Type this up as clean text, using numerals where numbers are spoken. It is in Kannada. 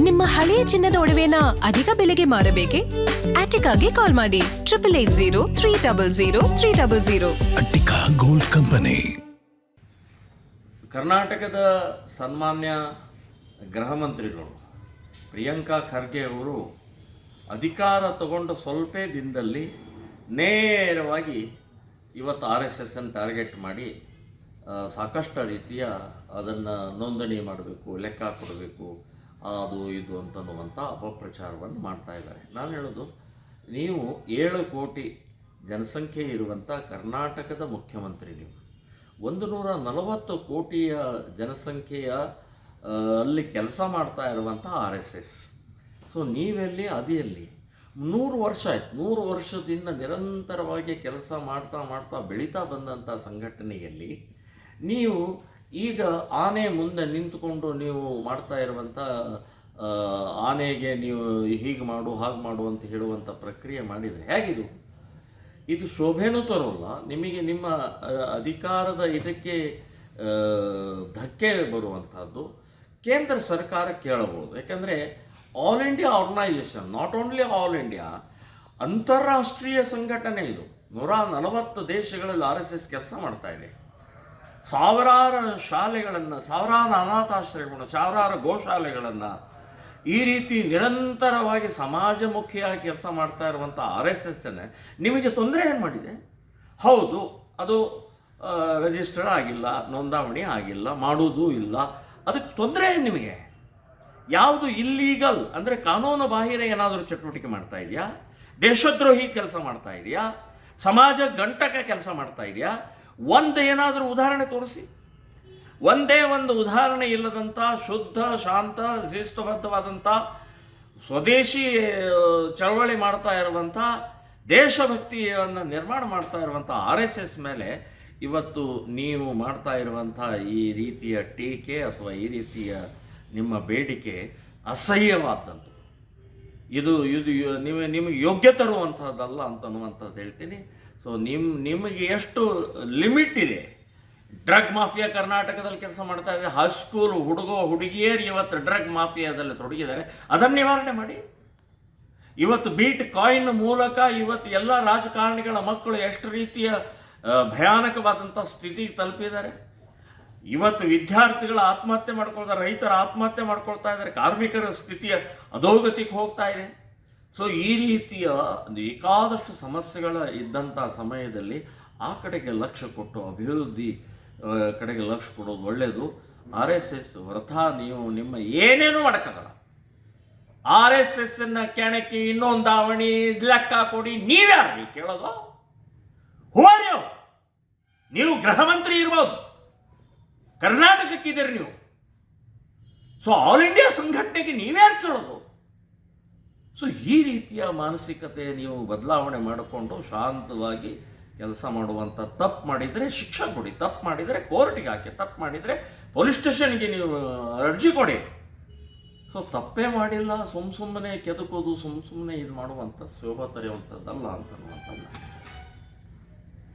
ನಿಮ್ಮ ಹಳೆಯ ಚಿನ್ನದ ಒಡವೆನ ಅಧಿಕ ಬೆಲೆಗೆ ಮಾರಬೇಕೆ? ಆಟಿಕಾಗೆ ಕಾಲ್ ಮಾಡಿ 8880 ಅಟ್ಟಿಕಾ ಗೋಲ್ಡ್ ಕಂಪನಿ. ಕರ್ನಾಟಕದ ಸನ್ಮಾನ್ಯ ಗೃಹ ಮಂತ್ರಿಗಳು ಪ್ರಿಯಾಂಕಾ ಖರ್ಗೆ ಅವರು ಅಧಿಕಾರ ತಗೊಂಡ ಸ್ವಲ್ಪ ದಿನದಲ್ಲಿ ನೇರವಾಗಿ ಇವತ್ತು RSSನ್ನು ಟಾರ್ಗೆಟ್ ಮಾಡಿ ಸಾಕಷ್ಟು ರೀತಿಯ ಅದನ್ನು ನೋಂದಣಿ ಮಾಡಬೇಕು, ಲೆಕ್ಕ ಕೊಡಬೇಕು, ಅದು ಇದು ಅಂತನ್ನುವಂಥ ಅಪಪ್ರಚಾರವನ್ನು ಮಾಡ್ತಾ ಇದ್ದಾರೆ. ನಾನು ಹೇಳೋದು, ನೀವು 7 ಕೋಟಿ ಜನಸಂಖ್ಯೆ ಇರುವಂಥ ಕರ್ನಾಟಕದ ಮುಖ್ಯಮಂತ್ರಿ, ನೀವು 140 ಕೋಟಿಯ ಜನಸಂಖ್ಯೆಯ ಅಲ್ಲಿ ಕೆಲಸ ಮಾಡ್ತಾ ಇರುವಂಥ RSS. ಸೊ ನೀವೆಲ್ಲಿ ಅದಿಯಲ್ಲಿ 100 ವರ್ಷ ಆಯ್ತು. 100 ವರ್ಷದಿಂದ ನಿರಂತರವಾಗಿ ಕೆಲಸ ಮಾಡ್ತಾ ಬೆಳೀತಾ ಬಂದಂಥ ಸಂಘಟನೆಯಲ್ಲಿ ನೀವು ಈಗ ಆನೆ ಮುಂದೆ ನಿಂತುಕೊಂಡು ನೀವು ಮಾಡ್ತಾ ಇರುವಂಥ ಆನೆಗೆ ನೀವು ಹೀಗೆ ಮಾಡು ಹಾಗೆ ಮಾಡು ಅಂತ ಹೇಳುವಂಥ ಪ್ರಕ್ರಿಯೆ ಮಾಡಿದರೆ ಹೇಗಿದು? ಇದು ಶೋಭೆನೂ ತರೋಲ್ಲ ನಿಮಗೆ, ನಿಮ್ಮ ಅಧಿಕಾರದ ಇದಕ್ಕೆ ಧಕ್ಕೆ ಬರುವಂಥದ್ದು. ಕೇಂದ್ರ ಸರ್ಕಾರ ಕೇಳಬಹುದು, ಯಾಕಂದರೆ all India organisation, not only all India, ಅಂತಾರಾಷ್ಟ್ರೀಯ ಸಂಘಟನೆ ಇದು. 140 ದೇಶಗಳಲ್ಲಿ RSS ಕೆಲಸ ಮಾಡ್ತಾ ಇದೆ. ಸಾವಿರಾರು ಶಾಲೆಗಳನ್ನು, ಸಾವಿರಾರು ಅನಾಥಾಶ್ರಯಗಳನ್ನು, ಸಾವಿರಾರು ಗೋಶಾಲೆಗಳನ್ನು ಈ ರೀತಿ ನಿರಂತರವಾಗಿ ಸಮಾಜಮುಖಿಯಾಗಿ ಕೆಲಸ ಮಾಡ್ತಾ ಇರುವಂಥ RSSನ್ನೇ ನಿಮಗೆ ತೊಂದರೆ ಏನು ಮಾಡಿದೆ? ಹೌದು, ಅದು ರಿಜಿಸ್ಟರ್ ಆಗಿಲ್ಲ, ನೋಂದಾವಣಿ ಆಗಿಲ್ಲ, ಮಾಡುವುದೂ ಇಲ್ಲ, ಅದಕ್ಕೆ ತೊಂದರೆ ಏನು ನಿಮಗೆ? ಯಾವುದು ಇಲ್ಲೀಗಲ್ ಅಂದರೆ ಕಾನೂನು ಬಾಹಿರ ಏನಾದರೂ ಚಟುವಟಿಕೆ ಮಾಡ್ತಾ ಇದೆಯಾ? ದೇಶದ್ರೋಹಿ ಕೆಲಸ ಮಾಡ್ತಾ ಇದೆಯಾ? ಸಮಾಜ ಗಂಟಕ ಕೆಲಸ ಮಾಡ್ತಾ ಇದೆಯಾ? ಒಂದು ಏನಾದರೂ ಉದಾಹರಣೆ ತೋರಿಸಿ. ಒಂದೇ ಒಂದು ಉದಾಹರಣೆ ಇಲ್ಲದಂಥ ಶುದ್ಧ, ಶಾಂತ, ಶಿಸ್ತುಬದ್ಧವಾದಂಥ ಸ್ವದೇಶಿ ಚಳವಳಿ ಮಾಡ್ತಾ ಇರುವಂಥ, ದೇಶಭಕ್ತಿಯನ್ನು ನಿರ್ಮಾಣ ಮಾಡ್ತಾ ಇರುವಂಥ RSS ಮೇಲೆ ಇವತ್ತು ನೀವು ಮಾಡ್ತಾ ಇರುವಂಥ ಈ ರೀತಿಯ ಟೀಕೆ ಅಥವಾ ಈ ರೀತಿಯ ನಿಮ್ಮ ಬೇಡಿಕೆ ಅಸಹ್ಯವಾದಂಥದ್ದು. ಇದು ನಿಮಗೆ ಯೋಗ್ಯ ತರುವಂಥದ್ದಲ್ಲ ಅಂತನ್ನುವಂಥದ್ದು ಹೇಳ್ತೀನಿ. ಸೊ ನಿಮಗೆ ಎಷ್ಟು ಲಿಮಿಟ್ ಇದೆ? ಡ್ರಗ್ ಮಾಫಿಯಾ ಕರ್ನಾಟಕದಲ್ಲಿ ಕೆಲಸ ಮಾಡ್ತಾ ಇದೆ. ಹೈಸ್ಕೂಲ್ ಹುಡುಗಿಯರು ಇವತ್ತು ಡ್ರಗ್ ಮಾಫಿಯಾದಲ್ಲಿ ತೊಡಗಿದ್ದಾರೆ. ಅದನ್ನು ನಿವಾರಣೆ ಮಾಡಿ. ಇವತ್ತು ಬೀಟ್ ಕಾಯಿನ್ ಮೂಲಕ ಇವತ್ತು ಎಲ್ಲ ರಾಜಕಾರಣಿಗಳ ಮಕ್ಕಳು ಎಷ್ಟು ರೀತಿಯ ಭಯಾನಕವಾದಂಥ ಸ್ಥಿತಿಗೆ ತಲುಪಿದ್ದಾರೆ. ಇವತ್ತು ವಿದ್ಯಾರ್ಥಿಗಳ ಆತ್ಮಹತ್ಯೆ ಮಾಡ್ಕೊಳ್ತಾರೆ, ರೈತರ ಆತ್ಮಹತ್ಯೆ ಮಾಡ್ಕೊಳ್ತಾ ಇದ್ದಾರೆ, ಕಾರ್ಮಿಕರ ಸ್ಥಿತಿಯ ಅಧೋಗತಿಗೆ ಹೋಗ್ತಾ ಇದೆ. ಸೊ ಈ ರೀತಿಯ ಬೇಕಾದಷ್ಟು ಸಮಸ್ಯೆಗಳ ಇದ್ದಂಥ ಸಮಯದಲ್ಲಿ ಆ ಕಡೆಗೆ ಲಕ್ಷ್ಯ ಕೊಟ್ಟು ಅಭಿವೃದ್ಧಿ ಕಡೆಗೆ ಲಕ್ಷ್ಯ ಕೊಡೋದು ಒಳ್ಳೆಯದು. RSS ವ್ರತ ನೀವು ನಿಮ್ಮ ಏನೇನೂ ಮಾಡೋಕ್ಕಾಗಲ್ಲ. RSSನ್ನು ಕೆಣಕಿ ಇನ್ನೊಂದಾವಣಿ ಲೆಕ್ಕ ಕೊಡಿ. ನೀವ್ಯಾರು ನೀವು ಕೇಳೋದು? ಹೋರ್ಯೋ, ನೀವು ಗೃಹ ಮಂತ್ರಿ ಇರ್ಬೋದು, ಕರ್ನಾಟಕಕ್ಕಿದ್ದೀರಿ ನೀವು. ಸೊ ಆಲ್ ಇಂಡಿಯಾ ಸಂಘಟನೆಗೆ ನೀವ್ಯಾರು ಕೇಳೋದು? ಸೊ ಈ ರೀತಿಯ ಮಾನಸಿಕತೆ ನೀವು ಬದಲಾವಣೆ ಮಾಡಿಕೊಂಡು ಶಾಂತವಾಗಿ ಕೆಲಸ ಮಾಡುವಂಥ, ತಪ್ಪು ಮಾಡಿದರೆ ಶಿಕ್ಷೆ ಕೊಡಿ, ತಪ್ಪು ಮಾಡಿದರೆ ಕೋರ್ಟಿಗೆ ಹಾಕಿ, ತಪ್ಪು ಮಾಡಿದರೆ ಪೊಲೀಸ್ ಸ್ಟೇಷನ್ಗೆ ನೀವು ಅರ್ಜಿ ಕೊಡಿ. ಸೊ ತಪ್ಪೇ ಮಾಡಿಲ್ಲ, ಸುಮ್ಮನೆ ಕೆದಕೋದು, ಸುಮ್ಮನೆ ಇದು ಮಾಡುವಂಥ ಶೋಭಾ ತರೆಯುವಂಥದ್ದಲ್ಲ ಅಂತನ್ನುವಂಥದ್ದು.